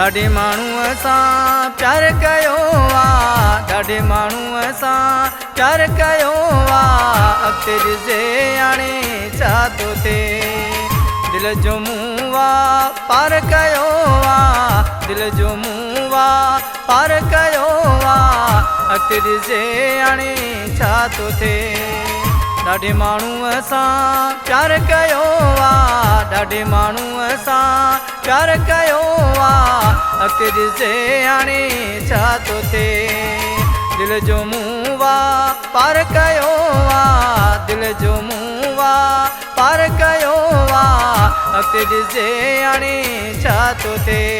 ॾाढे माण्हूअ सां प्यार कयो आहे, ॾाढे माण्हूअ सां प्यार कयो आहे। अॻिते ॾिसे हाणे छा थो थिए, दिल जो मुंहुं आहे पार कयो आहे, दिल जो मुंहुं आहे पार कयो आहे। अॻिते ॾिसे हाणे छा थो थिए, ॾाढे माण्हूअ सां प्यार कयो आहे, ॾाढे माण्हूअ सां प्यार कयो आहे। अॻिते ॾिसे हाणे छा थो थिए, दिल जो मुंहुं आहे पार कयो आहे, दिल जो मुंहुं आहे पार कयो आहे। अॻिते ॾिसे हाणे छा थो थिए।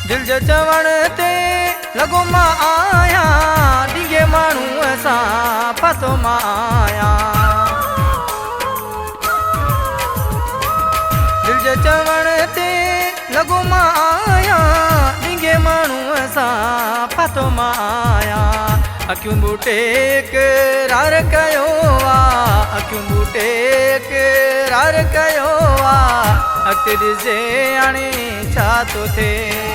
दिल जो चवण ते लॻो मां आहियां, ॾींगे माण्हूअ सां फाथो मां आहियां। दिल जो चवण ते लॻो मां आहियां, ॾींगे माण्हूअ सां फाथो मां आहियां। अखियूं बूटे करार कयो आहे, अखियूं बूटे करार कयो आहे। अॻिते ॾिसे हाणे छा थो थिए,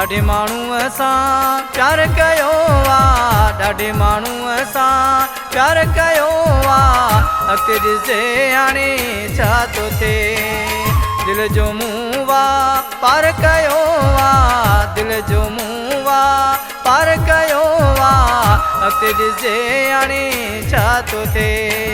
ॾाढे माण्हूअ सां प्यार कयो आहे, ॾाढे माण्हूअ सां प्यार कयो आहे। अॻिते ॾिसे हाणे छा थो थिए, दिल जो मुंहुं आहे पार कयो आहे, दिल जो मुंहुं आहे पार कयो आहे। अॻिते ॾिसे हाणे छा थो थिए।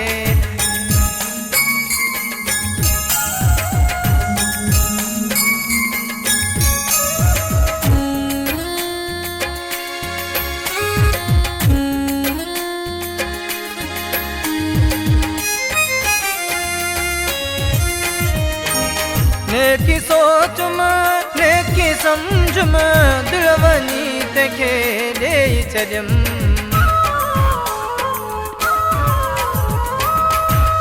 नेकी सोच में नेकी सम्झ में दिल वञी तंहिंखे ॾेई छॾियमि,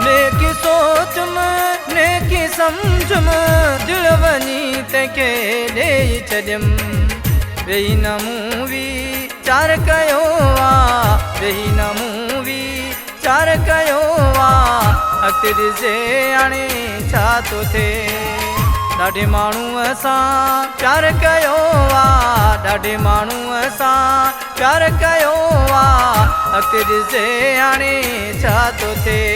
नेकी सोच में नेकी सम्झ में दिल वञी तंहिंखे ॾेई छॾियमि। वेही न मूं वीचार कयो आहे, वेही न मूं वीचार कयो आहे। अॻिते ॾिसे हाणे छा थो थिए, ॾाढे माण्हूअ सां प्यार कयो आहे, ॾाढे माण्हूअ सां प्यार कयो आहे। अॻिते ॾिसे हाणे छा थो थिए,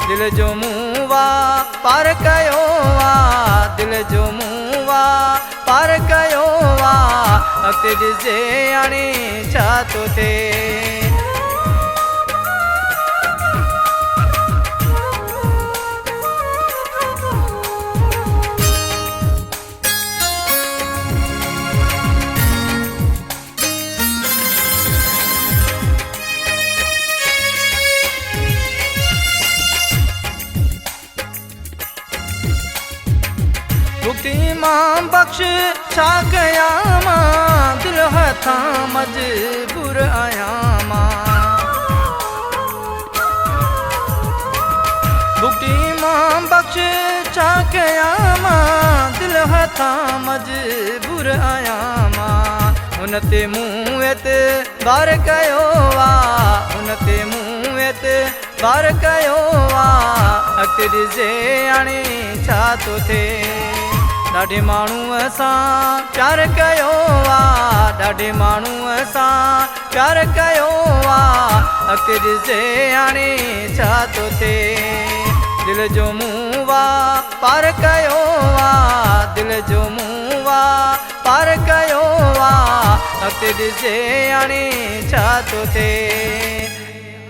दिल जो मुंहुं आहे पार कयो आहे, दिल जो मुंहुं आहे पार कयो आहे। अॻिते ॾिसे हाणे छा थो थिए। मुक्ति मां बख़्श छा कयां मां, दिल हथां मजबूर आहियां मां। मुक्ति मां बख़्श छा कयां मां, दिल हथां मजबूर आहियां मां। हुन ते मूं एतबार कयो आहे, हुन ते मूं एतबार कयो आहे। अॻिते ॾिसे हाणे छा थो थिए, ॾाढे माण्हूअ सां प्यार कयो आहे, ॾाढे माण्हूअ सां प्यार कयो आहे। अॻिते ॾिसे हाणे छा थो थिए, दिल जो मुंहुं आहे पार कयो आहे, दिल जो मुंहुं आहे पार कयो आहे। अॻिते ॾिसे हाणे छा थो थिए।